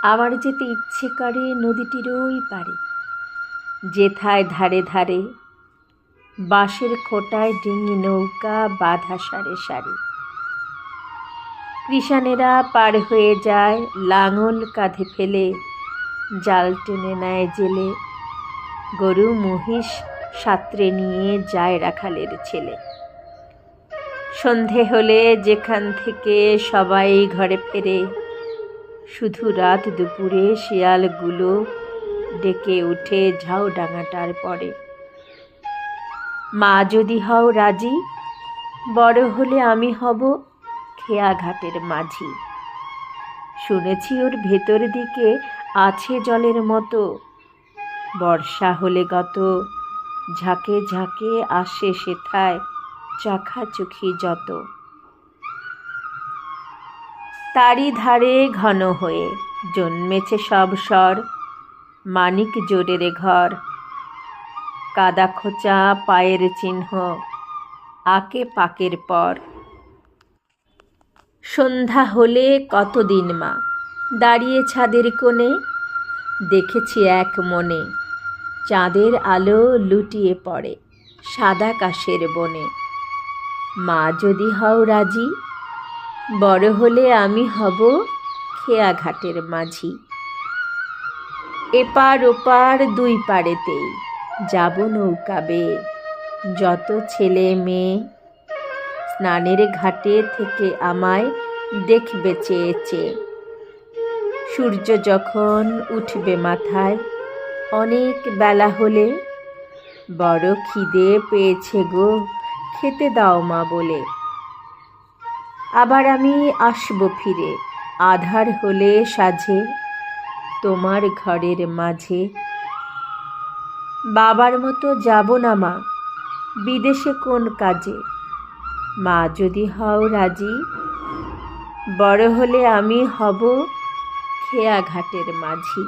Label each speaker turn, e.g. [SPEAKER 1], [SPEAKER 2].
[SPEAKER 1] আমার যেতে ইচ্ছে করে নদীটির ওই পারে, যেথায় ধারে ধারে বাঁশের খোঁটায় ডিঙি নৌকা বাঁধা সারে সারে। কৃষাণেরা পার হয়ে যায় লাঙল কাঁধে ফেলে, জাল টেনে নেয় জেলে, গরু মহিষ সাঁতরে নিয়ে যায় রাখালের ছেলে। সন্ধে হলে যেখান থেকে সবাই ঘরে ফেরে, শুধু রাত দুপুরে শিয়ালগুলো ডেকে উঠে ঝাউডাঙাটার পরে। মা যদি হও রাজি, বড় হলে আমি হব খেয়া ঘাটের মাঝি। শুনেছি ওর ভেতর দিকে আছে জলের মতো, বর্ষা হলে গত ঝাঁকে ঝাঁকে আসে সেথায় চাখাচুখি যত। তারই ধারে ঘন হয়ে জন্মেছে সব স্বর, মানিক জোড়ের ঘর, কাদা খোঁচা পায়ের চিহ্ন আঁকে পাকের পর। সন্ধ্যা হলে কতদিন মা দাঁড়িয়ে ছাদের কোণে, দেখেছি এক মনে চাঁদের আলো লুটিয়ে পড়ে সাদা কাশের বনে। মা যদি হও রাজি, বড় হলে আমি হব খেয়া ঘাটের মাঝি। এপার ওপার দুই পাড়েতেই যাব নৌকা বেয়ে, যত ছেলে মেয়ে স্নানের ঘাটে থেকে আমায় দেখবে চেয়ে চেয়ে। সূর্য যখন উঠবে মাথায় অনেক বেলা হলে, বড় খিদে পেয়েছে গো খেতে দাও মা বলে। আবার আমি আসব ফিরে আধার হলে সাঝে, তোমার ঘরের মাঝে। বাবার মতো যাব না মা বিদেশে কোন কাজে, মা যদি হও রাজি, বড় হলে আমি হব খেয়া ঘাটের মাঝি।